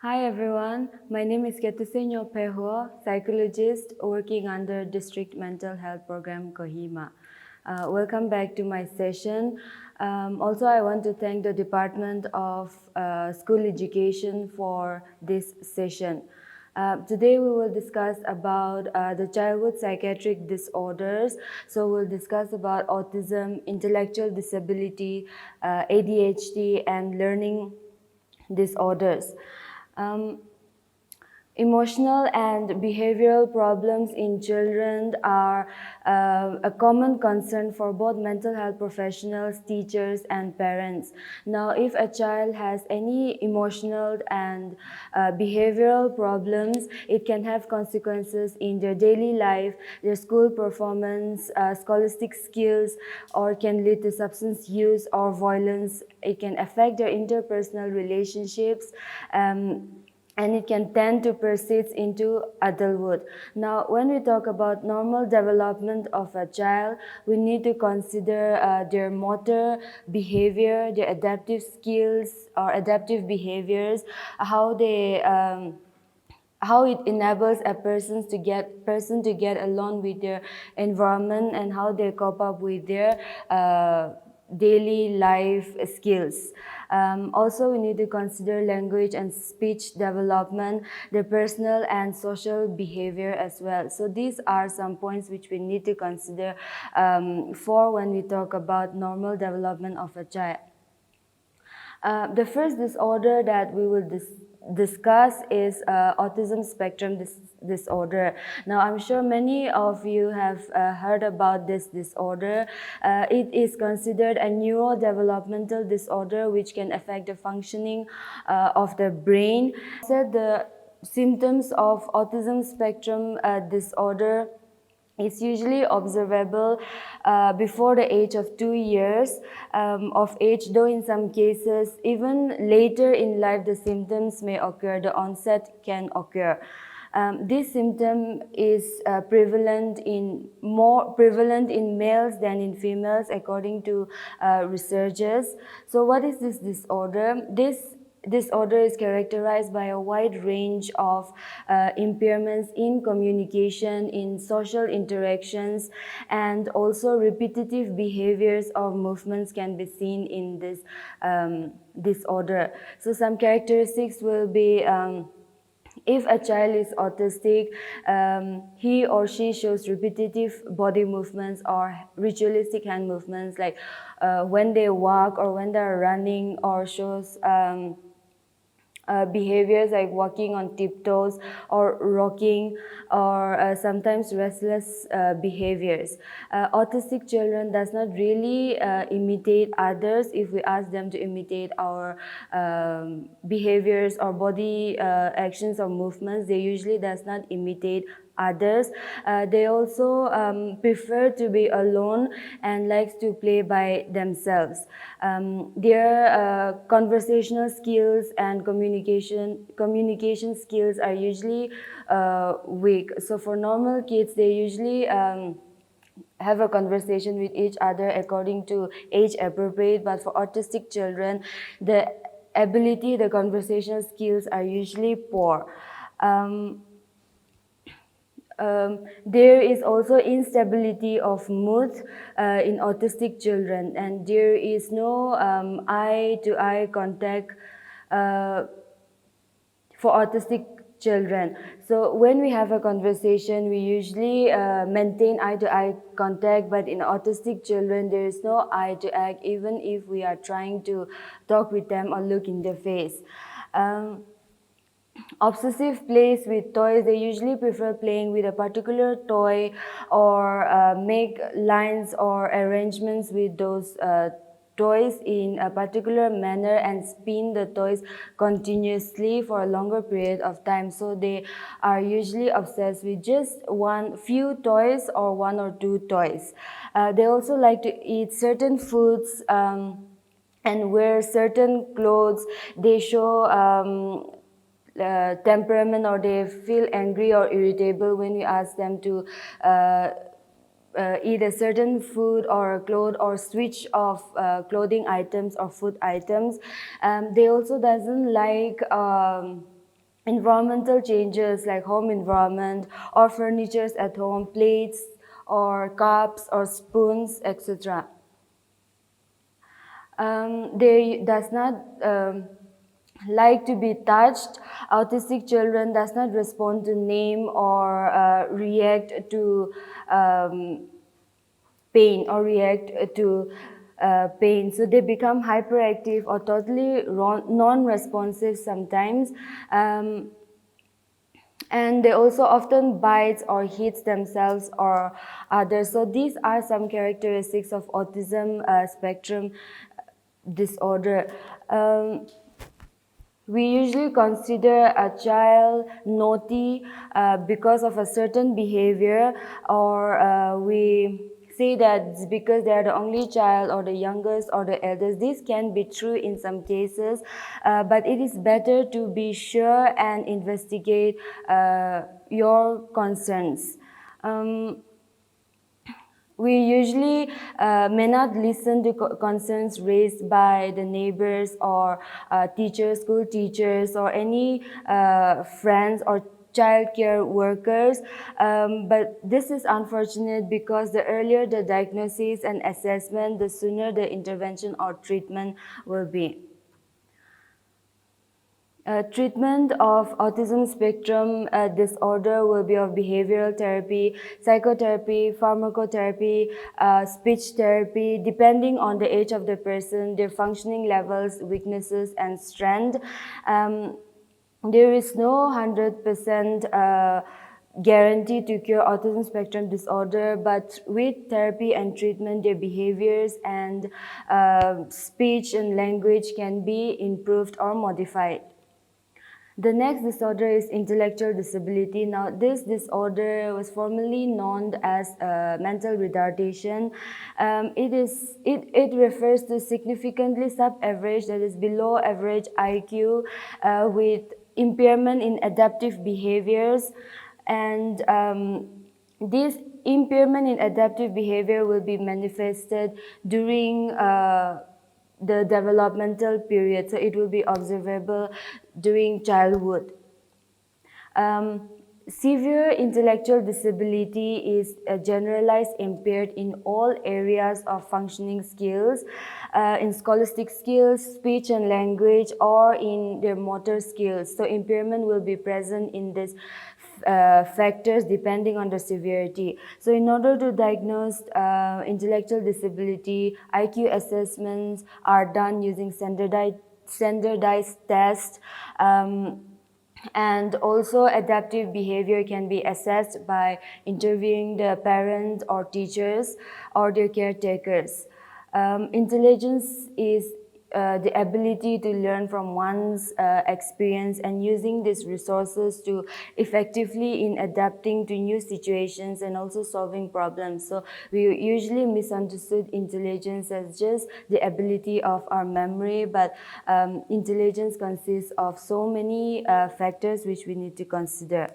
Hi everyone, my name is Ketusenyo Pehua, psychologist working under District Mental Health Program Kohima. Welcome back to my session. Also, I want to thank the Department of School Education for this session. Today we will discuss about the childhood psychiatric disorders. So we'll discuss about autism, intellectual disability, ADHD, and learning disorders. Um, Emotional and behavioral problems in children are a common concern for both mental health professionals, teachers, and parents. Now, if a child has any emotional and behavioral problems, it can have consequences in their daily life, their school performance, scholastic skills, or can lead to substance use or violence. It can affect their interpersonal relationships. And it can tend to persist into adulthood. Now, when we talk about normal development of a child, we need to consider their motor behavior, their adaptive skills or adaptive behaviors, how they how it enables a person to get along with their environment and how they cope up with their daily life skills. Also, we need to consider language and speech development, their personal and social behavior as well. So these are some points which we need to consider for when we talk about normal development of a child. The first disorder that we will discuss is autism spectrum disorder. Now, I'm sure many of you have heard about this disorder. It is considered a neurodevelopmental disorder which can affect the functioning of the brain. So the symptoms of autism spectrum disorder, it's usually observable before the age of 2 years of age, though in some cases, even later in life, the symptoms may occur, the onset can occur. This symptom is more prevalent in males than in females, according to researchers. So, what is this disorder? This disorder is characterized by a wide range of impairments in communication, in social interactions, and also repetitive behaviors or movements can be seen in this disorder. So some characteristics will be if a child is autistic, he or she shows repetitive body movements or ritualistic hand movements, like when they walk or when they're running, or shows behaviors like walking on tiptoes or rocking, or sometimes restless behaviors. Autistic children does not really imitate others. If we ask them to imitate our behaviors or body actions or movements, they usually does not imitate others. They also prefer to be alone and likes to play by themselves. Their conversational skills and communication skills are usually weak. So for normal kids, they usually have a conversation with each other according to age appropriate, but for autistic children, the the conversational skills are usually poor. Um, there is also instability of mood in autistic children, and there is no eye-to-eye contact uh, for autistic children. So when we have a conversation, we usually maintain eye-to-eye contact, but in autistic children, there is no eye-to-eye, even if we are trying to talk with them or look in their face. Obsessive plays with toys, they usually prefer playing with a particular toy, or make lines or arrangements with those toys in a particular manner and spin the toys continuously for a longer period of time. So they are usually obsessed with just one few toys or one or two toys. They also like to eat certain foods and wear certain clothes. They show temperament, or they feel angry or irritable when you ask them to eat a certain food or clothes, or switch of clothing items or food items. They also doesn't like environmental changes like home environment or furnitures at home, plates or cups or spoons, etc. They does not like to be touched. Autistic children does not respond to name or react to pain or react to pain. So they become hyperactive or totally non-responsive sometimes. And they also often bite or hit themselves or others. So these are some characteristics of autism spectrum disorder. We usually consider a child naughty because of a certain behavior, or we say that it's because they are the only child or the youngest or the eldest. This can be true in some cases, but it is better to be sure and investigate your concerns. We usually may not listen to concerns raised by the neighbors or teachers, school teachers, or any friends or child care workers, but this is unfortunate because the earlier the diagnosis and assessment, the sooner the intervention or treatment will be. Treatment of autism spectrum disorder will be of behavioral therapy, psychotherapy, pharmacotherapy, speech therapy, depending on the age of the person, their functioning levels, weaknesses, and strength. There is no 100% guarantee to cure autism spectrum disorder, but with therapy and treatment, their behaviors and speech and language can be improved or modified. The next disorder is intellectual disability. Now, this disorder was formerly known as mental retardation. It refers to significantly sub-average, that is below average IQ, with impairment in adaptive behaviors, and this impairment in adaptive behavior will be manifested during the developmental period, so it will be observable during childhood. Severe intellectual disability is generalized impaired in all areas of functioning skills, in scholastic skills, speech and language, or in their motor skills. So impairment will be present in these factors depending on the severity. So in order to diagnose intellectual disability, IQ assessments are done using standardized tests. And also adaptive behavior can be assessed by interviewing the parents or teachers or their caretakers. Intelligence is the ability to learn from one's experience and using these resources to effectively in adapting to new situations and also solving problems. So we usually misunderstood intelligence as just the ability of our memory, but intelligence consists of so many factors which we need to consider.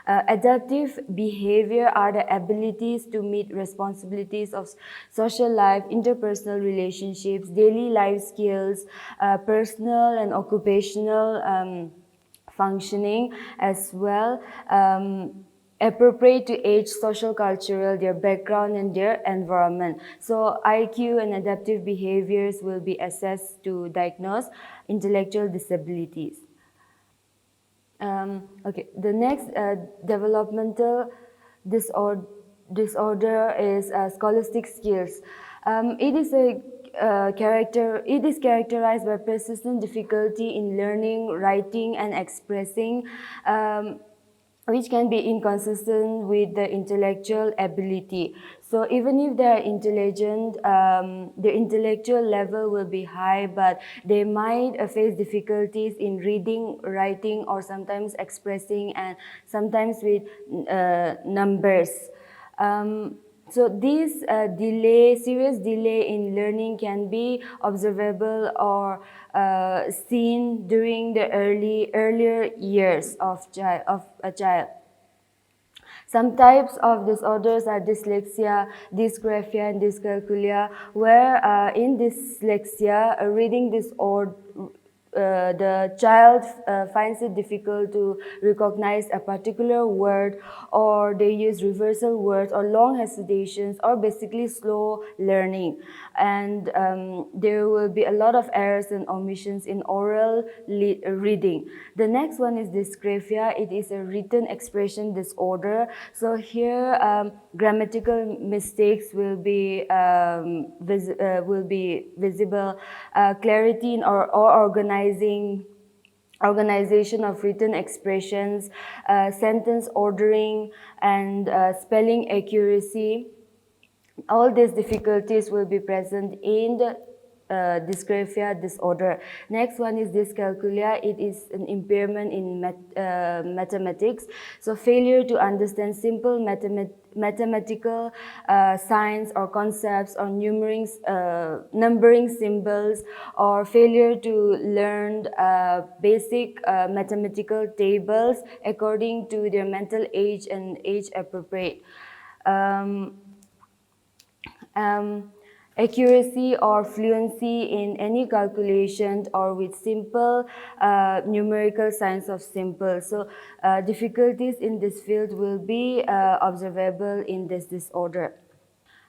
Adaptive behavior are the abilities to meet responsibilities of social life, interpersonal relationships, daily life skills, personal and occupational functioning as well. Appropriate to age, social, cultural, their background and their environment. So IQ and adaptive behaviors will be assessed to diagnose intellectual disabilities. Okay, the next developmental disorder is scholastic skills. It is characterized by persistent difficulty in learning, writing, and expressing, which can be inconsistent with the intellectual ability. So even if they are intelligent, the intellectual level will be high, but they might face difficulties in reading, writing, or sometimes expressing, and sometimes with numbers. So this serious delay in learning can be observable or seen during the earlier years of a child. Some types of disorders are dyslexia, dysgraphia, and dyscalculia, where in dyslexia, a reading disorder, the child finds it difficult to recognize a particular word, or they use reversal words or long hesitations, or basically slow learning. And there will be a lot of errors and omissions in oral reading. The next one is dysgraphia. It is a written expression disorder. So here grammatical mistakes will be visible. Clarity in or organization of written expressions, sentence ordering, and spelling accuracy. All these difficulties will be present in the dysgraphia disorder. Next one is dyscalculia. It is an impairment in mathematics. So failure to understand simple mathematical signs or concepts, or numbering symbols, or failure to learn basic mathematical tables according to their mental age and age appropriate. Accuracy or fluency in any calculation, or with simple numerical signs of simple. So difficulties in this field will be observable in this disorder.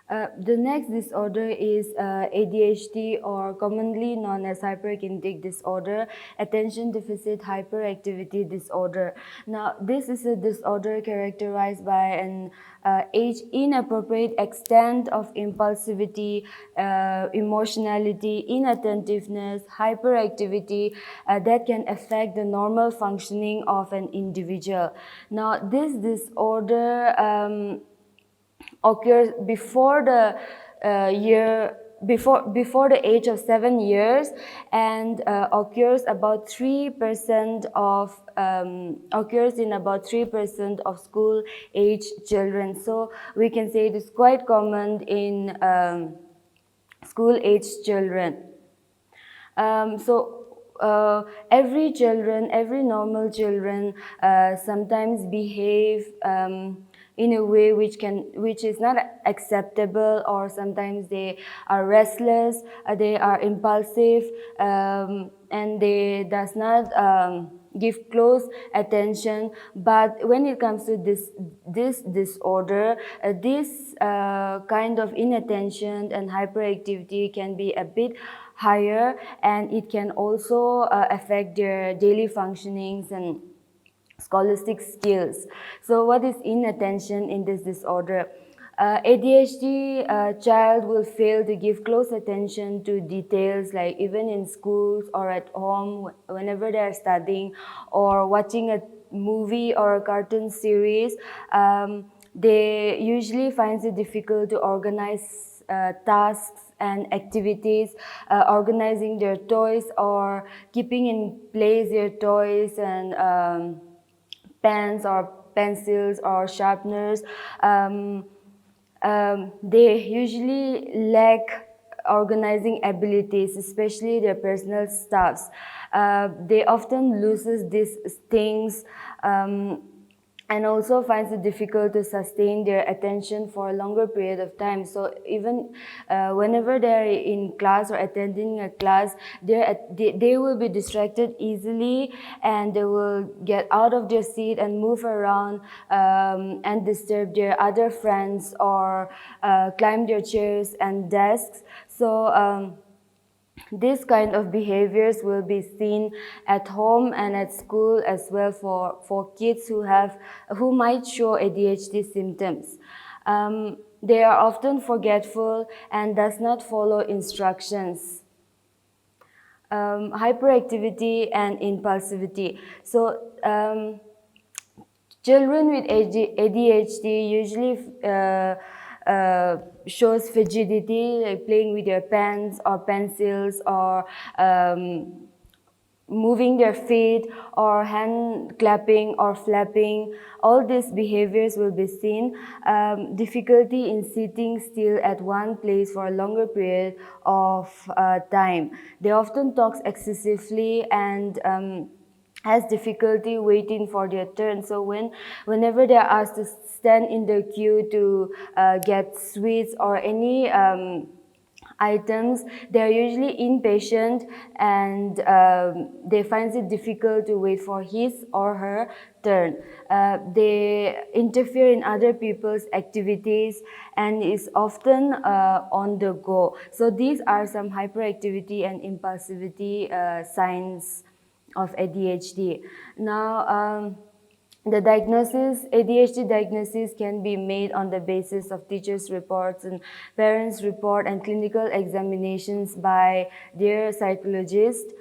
The next disorder is ADHD, or commonly known as hyperkinetic disorder, attention deficit hyperactivity disorder. Now, this is a disorder characterized by an age-inappropriate extent of impulsivity, emotionality, inattentiveness, hyperactivity that can affect the normal functioning of an individual. Now, this disorder occurs before the before the age of 7 years, and occurs about 3% of occurs in about 3% of school age children. So we can say it is quite common in school age children. Every normal children sometimes behave in a way which is not acceptable, or sometimes they are restless, they are impulsive, and they does not give close attention. But when it comes to this disorder, this kind of inattention and hyperactivity can be a bit higher, and it can also affect their daily functionings and scholastic skills. So what is inattention in this disorder? ADHD child will fail to give close attention to details, like even in schools or at home whenever they are studying or watching a movie or a cartoon series. They usually find it difficult to organize tasks and activities, organizing their toys or keeping in place their toys and pens or pencils or sharpeners. They usually lack organizing abilities, especially their personal stuffs. They often loses these things and also finds it difficult to sustain their attention for a longer period of time. So even whenever they're in class or attending a class, they will be distracted easily, and they will get out of their seat and move around and disturb their other friends, or climb their chairs and desks. So this kind of behaviors will be seen at home and at school as well for kids who might show ADHD symptoms. They are often forgetful and does not follow instructions. Hyperactivity and impulsivity. So children with ADHD usually shows frigidity, like playing with their pens or pencils, or moving their feet, or hand clapping or flapping. All these behaviors will be seen. Difficulty in sitting still at one place for a longer period of time. They often talk excessively and has difficulty waiting for their turn. So whenever they are asked to stand in the queue to get sweets or any items, they are usually impatient and they find it difficult to wait for his or her turn. They interfere in other people's activities and is often on the go. So these are some hyperactivity and impulsivity signs of ADHD. Now, the diagnosis, ADHD diagnosis can be made on the basis of teachers' reports and parents' report and clinical examinations by their psychologist.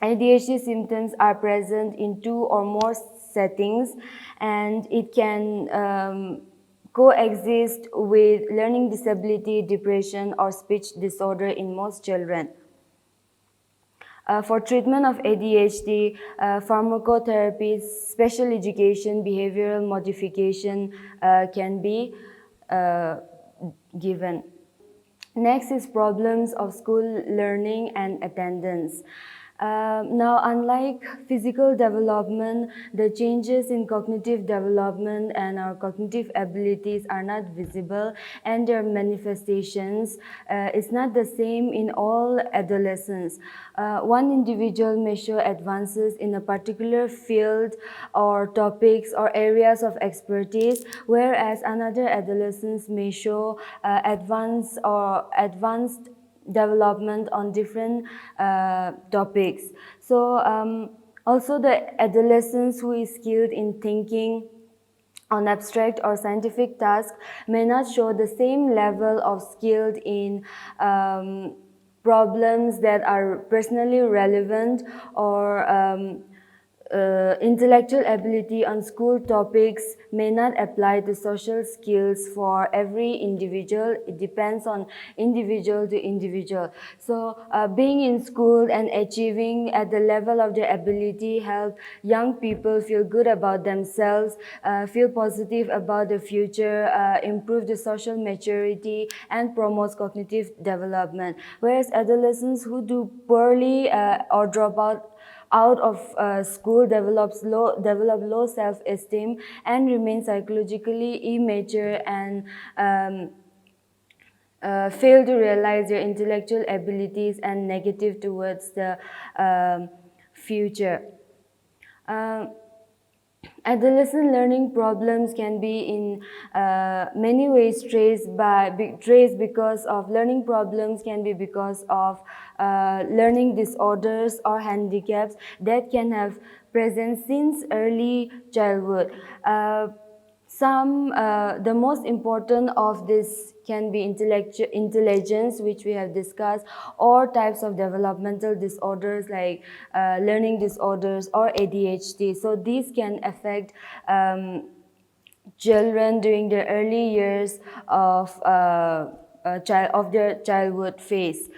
ADHD symptoms are present in 2 or more settings, and it can coexist with learning disability, depression, or speech disorder in most children. For treatment of ADHD, pharmacotherapy, special education, behavioral modification can be given. Next is problems of school learning and attendance. Now, unlike physical development, the changes in cognitive development and our cognitive abilities are not visible, and their manifestations is not the same in all adolescents. One individual may show advances in a particular field or topics or areas of expertise, whereas another adolescents may show advanced development on different topics. So also the adolescents who is skilled in thinking on abstract or scientific tasks may not show the same level of skill in problems that are personally relevant or intellectual ability on school topics may not apply to social skills for every individual. It depends on individual to individual. So being in school and achieving at the level of their ability help young people feel good about themselves, feel positive about the future, improve the social maturity, and promotes cognitive development. Whereas adolescents who do poorly or drop out of school develop low self-esteem and remain psychologically immature and fail to realize their intellectual abilities and negative towards the future. Adolescent learning problems can be in many ways traced because of learning problems can be because of learning disorders or handicaps that can have present since early childhood. The most important of this can be intelligence, which we have discussed, or types of developmental disorders like learning disorders or ADHD. So these can affect children during their early years of their childhood phase.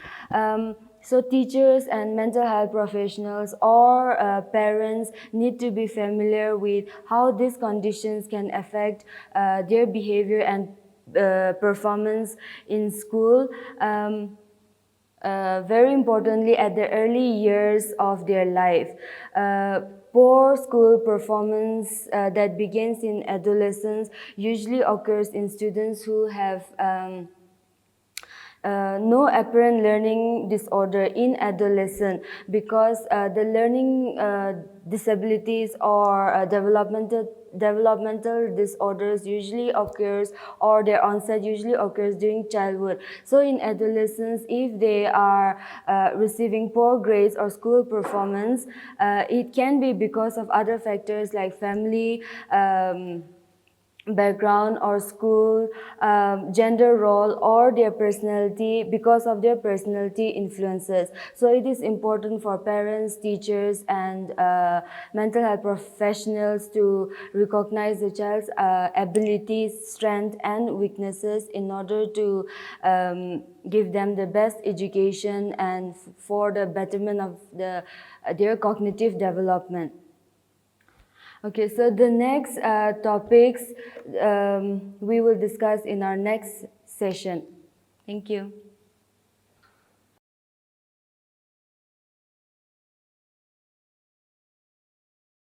So teachers and mental health professionals or parents need to be familiar with how these conditions can affect their behavior and performance in school. Very importantly, at the early years of their life. Poor school performance that begins in adolescence usually occurs in students who have no apparent learning disorder in adolescence, because the learning disabilities or developmental disorders usually occurs, or their onset usually occurs during childhood. So in adolescence, if they are receiving poor grades or school performance, it can be because of other factors like family background or school, gender role, or their personality, because of their personality influences. So it is important for parents, teachers, and mental health professionals to recognize the child's abilities, strengths, and weaknesses in order to give them the best education and for the betterment of their cognitive development. Okay, so the next topics we will discuss in our next session. Thank you.